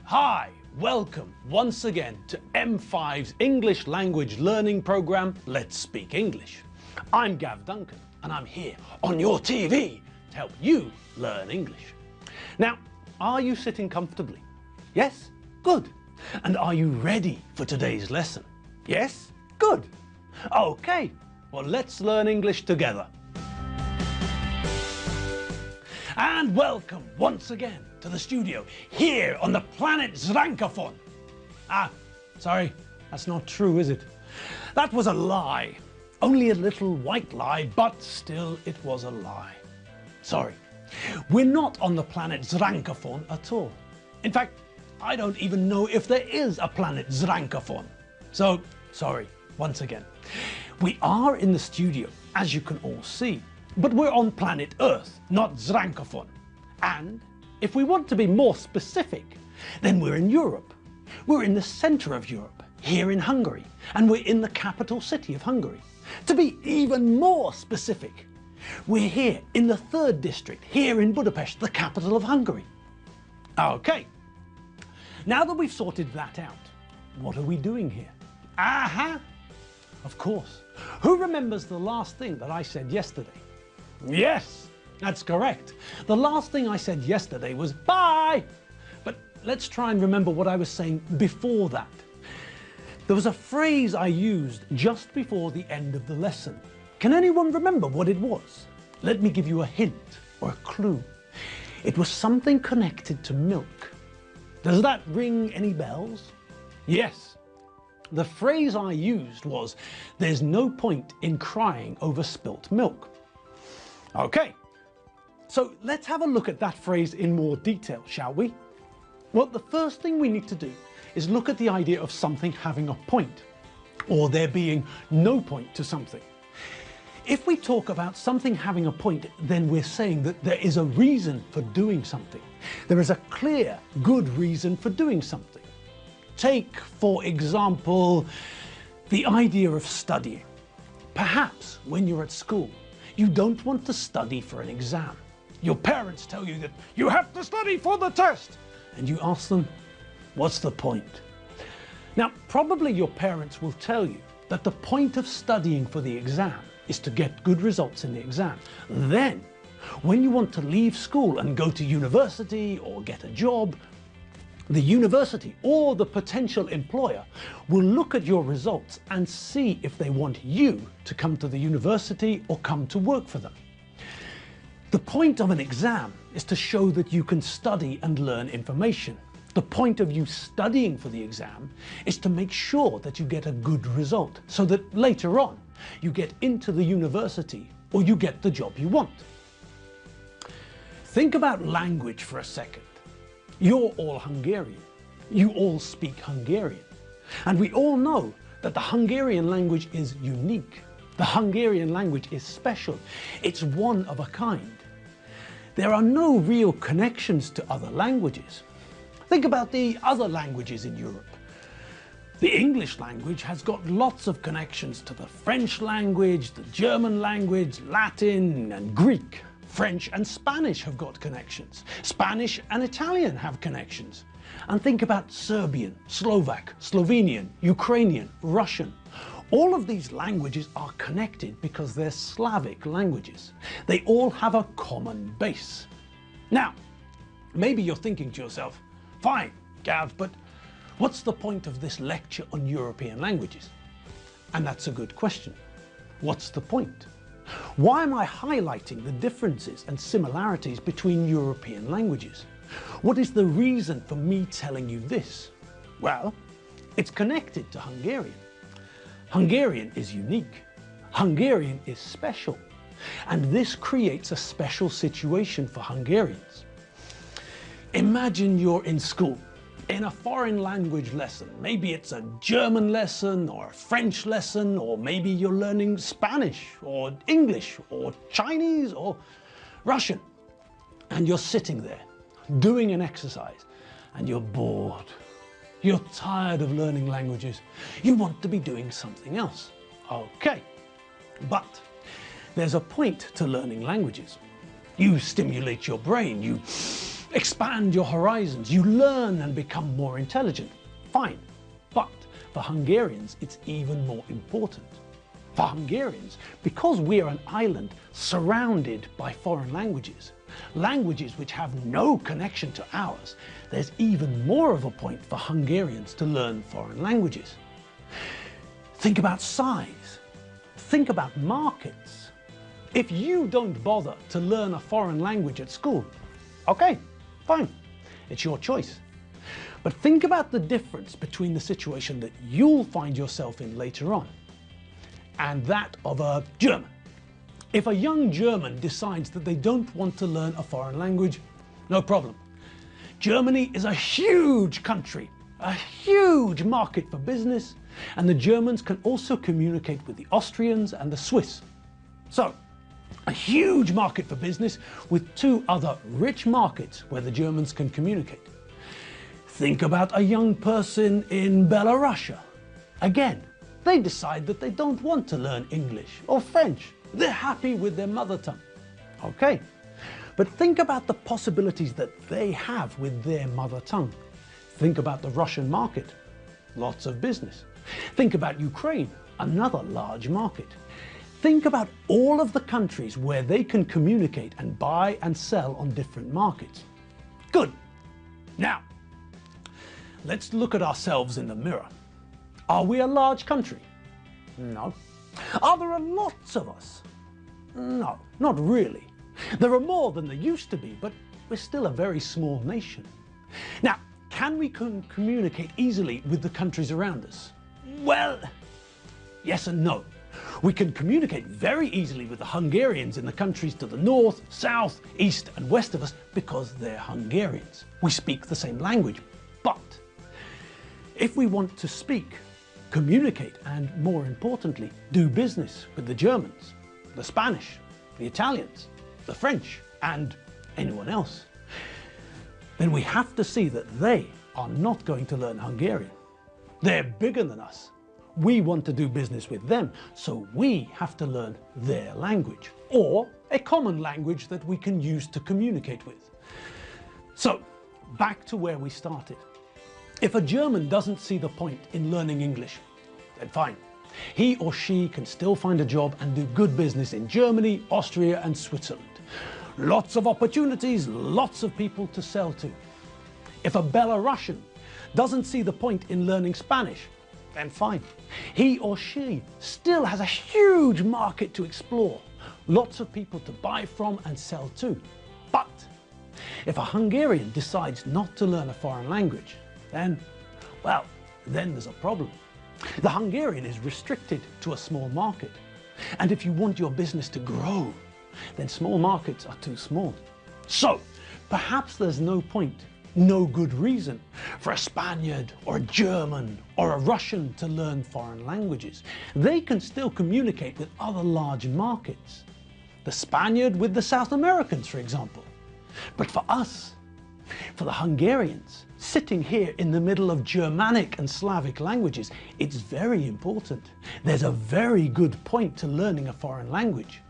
Hi, welcome once again to M5's English language learning program, Let's Speak English. I'm Gav Duncan and I'm here on your TV to help you learn English. Now, are you sitting comfortably? Yes? Good. And are you ready for today's lesson? Yes? Good. Okay, well let's learn English together. And welcome once again to the studio here on the planet Zrankaphon. Sorry, that's not true, is it? That was a lie. Only a little white lie, but still it was a lie. Sorry, we're not on the planet Zrankaphon at all. In fact, I don't even know if there is a planet Zrankaphon. So, sorry, once again. We are in the studio, as you can all see, but we're on planet Earth, not Zrankaphon. And if we want to be more specific, then we're in Europe. We're in the center of Europe, here in Hungary, and we're in the capital city of Hungary. To be even more specific, we're here in the 3rd district, here in Budapest, the capital of Hungary. Okay, now that we've sorted that out, what are we doing here? Aha! Of course. Who remembers the last thing that I said yesterday? Yes, that's correct. The last thing I said yesterday was bye. But let's try and remember what I was saying before that. There was a phrase I used just before the end of the lesson. Can anyone remember what it was? Let me give you a hint or a clue. It was something connected to milk. Does that ring any bells? Yes. The phrase I used was, there's no point in crying over spilt milk. Okay, so let's have a look at that phrase in more detail, shall we? Well, the first thing we need to do is look at the idea of something having a point, or there being no point to something. If we talk about something having a point, then we're saying that there is a reason for doing something. There is a clear, good reason for doing something. Take, for example, the idea of studying. Perhaps when you're at school, you don't want to study for an exam. Your parents tell you that you have to study for the test. And you ask them, what's the point? Now, probably your parents will tell you that the point of studying for the exam is to get good results in the exam. Then, when you want to leave school and go to university or get a job, the university or the potential employer will look at your results and see if they want you to come to the university or come to work for them. The point of an exam is to show that you can study and learn information. The point of you studying for the exam is to make sure that you get a good result so that later on you get into the university or you get the job you want. Think about language for a second. You're all Hungarian. You all speak Hungarian. And we all know that the Hungarian language is unique. The Hungarian language is special. It's one of a kind. There are no real connections to other languages. Think about the other languages in Europe. The English language has got lots of connections to the French language, the German language, Latin and Greek. French and Spanish have got connections. Spanish and Italian have connections. And think about Serbian, Slovak, Slovenian, Ukrainian, Russian. All of these languages are connected because they're Slavic languages. They all have a common base. Now, maybe you're thinking to yourself, fine, Gav, but what's the point of this lecture on European languages? And that's a good question. What's the point? Why am I highlighting the differences and similarities between European languages? What is the reason for me telling you this? Well, it's connected to Hungarian. Hungarian is unique. Hungarian is special. And this creates a special situation for Hungarians. Imagine you're in school, in a foreign language lesson. Maybe it's a German lesson or a French lesson, or maybe you're learning Spanish or English or Chinese or Russian. And you're sitting there doing an exercise and you're bored. You're tired of learning languages. You want to be doing something else. Okay, but there's a point to learning languages. You stimulate your brain, you expand your horizons, you learn and become more intelligent. Fine. But for Hungarians, it's even more important. For Hungarians, because we are an island surrounded by foreign languages, languages which have no connection to ours, there's even more of a point for Hungarians to learn foreign languages. Think about size. Think about markets. If you don't bother to learn a foreign language at school, okay, fine, it's your choice. But think about the difference between the situation that you'll find yourself in later on and that of a German. If a young German decides that they don't want to learn a foreign language, no problem. Germany is a huge country, a huge market for business, and the Germans can also communicate with the Austrians and the Swiss. So, a huge market for business with two other rich markets where the Germans can communicate. Think about a young person in Belarus. Again, they decide that they don't want to learn English or French. They're happy with their mother tongue. Okay, but think about the possibilities that they have with their mother tongue. Think about the Russian market, lots of business. Think about Ukraine, another large market. Think about all of the countries where they can communicate and buy and sell on different markets. Good. Now, let's look at ourselves in the mirror. Are we a large country? No. Are there lots of us? No, not really. There are more than there used to be, but we're still a very small nation. Now, can we communicate easily with the countries around us? Well, yes and no. We can communicate very easily with the Hungarians in the countries to the north, south, east and west of us because they're Hungarians. We speak the same language. But if we want to speak, communicate and, more importantly, do business with the Germans, the Spanish, the Italians, the French and anyone else, then we have to see that they are not going to learn Hungarian. They're bigger than us. We want to do business with them, so we have to learn their language, or a common language that we can use to communicate with. So, back to where we started. If a German doesn't see the point in learning English, then fine. He or she can still find a job and do good business in Germany, Austria and Switzerland. Lots of opportunities, lots of people to sell to. If a Belarusian doesn't see the point in learning Spanish, then fine. He or she still has a huge market to explore, lots of people to buy from and sell to. But if a Hungarian decides not to learn a foreign language, then, well, then there's a problem. The Hungarian is restricted to a small market. And if you want your business to grow, then small markets are too small. So, perhaps there's no point, no good reason for a Spaniard or a German or a Russian to learn foreign languages. They can still communicate with other large markets. The Spaniard with the South Americans, for example. But for us, for the Hungarians, sitting here in the middle of Germanic and Slavic languages, it's very important. There's a very good point to learning a foreign language.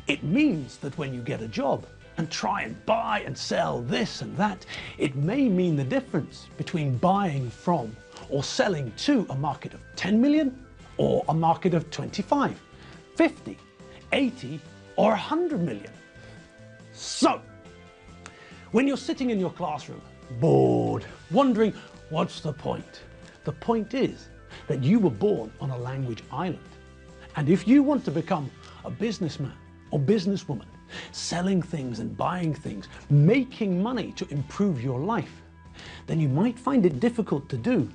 It means that when you get a job and try and buy and sell this and that, it may mean the difference between buying from or selling to a market of 10 million or a market of 25, 50, 80 or 100 million. So, when you're sitting in your classroom, bored, wondering what's the point? The point is that you were born on a language island. And if you want to become a businessman or businesswoman, selling things and buying things, making money to improve your life, then you might find it difficult to do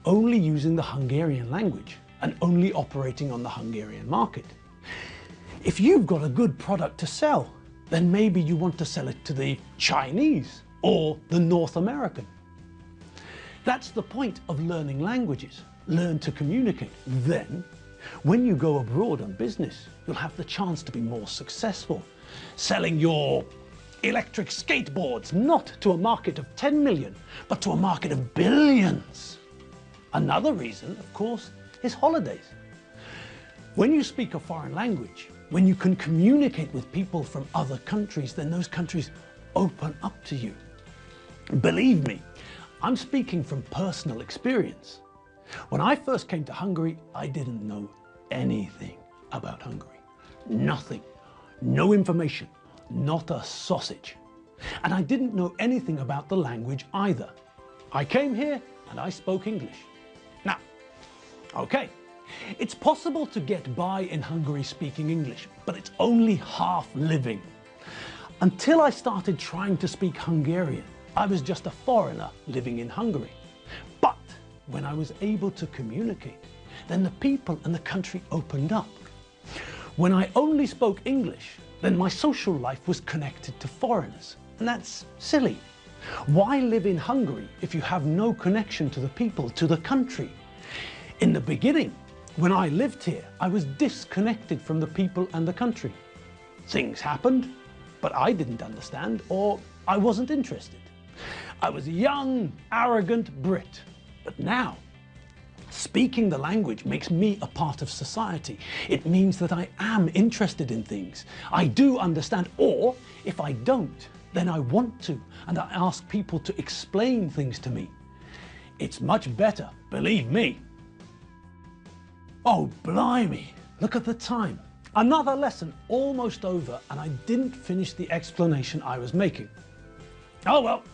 only using the Hungarian language and only operating on the Hungarian market. If you've got a good product to sell, then maybe you want to sell it to the Chinese or the North American. That's the point of learning languages. Learn to communicate. Then, when you go abroad on business, you'll have the chance to be more successful, selling your electric skateboards not to a market of 10 million, but to a market of billions. Another reason, of course, is holidays. When you speak a foreign language, when you can communicate with people from other countries, then those countries open up to you. Believe me, I'm speaking from personal experience. When I first came to Hungary, I didn't know anything about Hungary. Nothing. No information. Not a sausage. And I didn't know anything about the language either. I came here and I spoke English. Now, okay, it's possible to get by in Hungary speaking English, but it's only half living. Until I started trying to speak Hungarian, I was just a foreigner living in Hungary. But when I was able to communicate, then the people and the country opened up. When I only spoke English, then my social life was connected to foreigners. And that's silly. Why live in Hungary if you have no connection to the people, to the country? In the beginning, when I lived here, I was disconnected from the people and the country. Things happened, but I didn't understand, or I wasn't interested. I was a young, arrogant Brit. But now, speaking the language makes me a part of society. It means that I am interested in things. I do understand, or if I don't, then I want to, and I ask people to explain things to me. It's much better, believe me. Oh, blimey, look at the time. Another lesson almost over, and I didn't finish the explanation I was making. Oh well,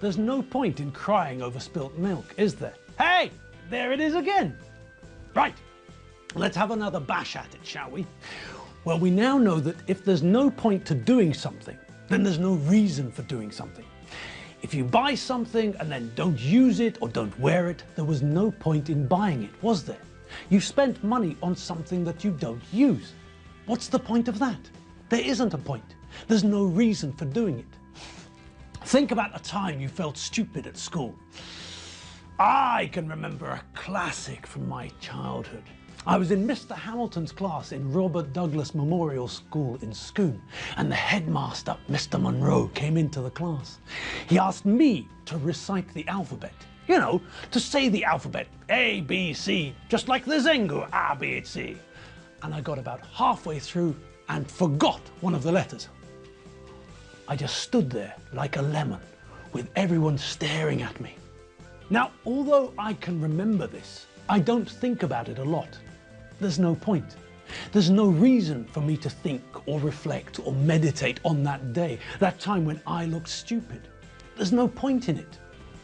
there's no point in crying over spilt milk, is there? Hey, there it is again. Right, let's have another bash at it, shall we? Well, we now know that if there's no point to doing something, then there's no reason for doing something. If you buy something and then don't use it or don't wear it, there was no point in buying it, was there? You spent money on something that you don't use. What's the point of that? There isn't a point. There's no reason for doing it. Think about a time you felt stupid at school. I can remember a classic from my childhood. I was in Mr. Hamilton's class in Robert Douglas Memorial School in Scone, and the headmaster, Mr. Monroe, came into the class. He asked me to recite the alphabet. You know, to say the alphabet, A, B, C, just like the Zengu, A, B, C. And I got about halfway through and forgot one of the letters. I just stood there like a lemon, with everyone staring at me. Now, although I can remember this, I don't think about it a lot. There's no point. There's no reason for me to think or reflect or meditate on that day, that time when I looked stupid. There's no point in it.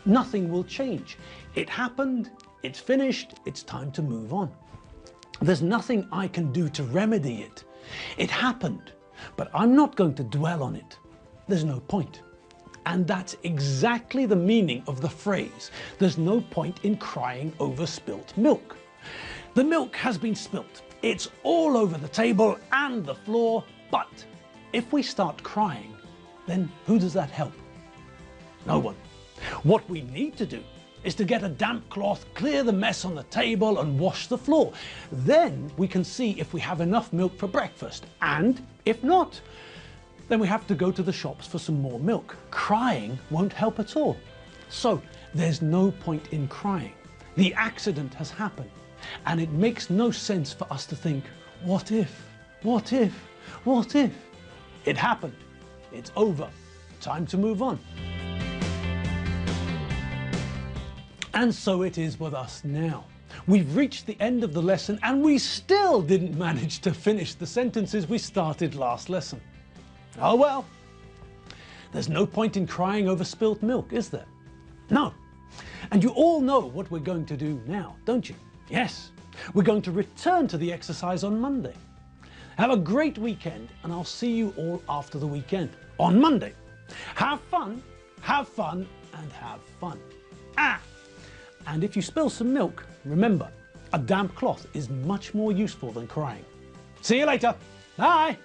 Nothing will change. It happened, it's finished, it's time to move on. There's nothing I can do to remedy it. It happened, but I'm not going to dwell on it. There's no point. And that's exactly the meaning of the phrase, there's no point in crying over spilt milk. The milk has been spilt. It's all over the table and the floor, but if we start crying, then who does that help? No one. What we need to do is to get a damp cloth, clear the mess on the table and wash the floor. Then we can see if we have enough milk for breakfast, and if not, then we have to go to the shops for some more milk. Crying won't help at all. So there's no point in crying. The accident has happened, and it makes no sense for us to think, what if, what if, what if? It happened. It's over. Time to move on. And so it is with us now. We've reached the end of the lesson and we still didn't manage to finish the sentences we started last lesson. Oh well, there's no point in crying over spilt milk, is there? No. And you all know what we're going to do now, don't you? Yes, we're going to return to the exercise on Monday. Have a great weekend, and I'll see you all after the weekend, on Monday. Have fun, and have fun. And if you spill some milk, remember, a damp cloth is much more useful than crying. See you later. Bye.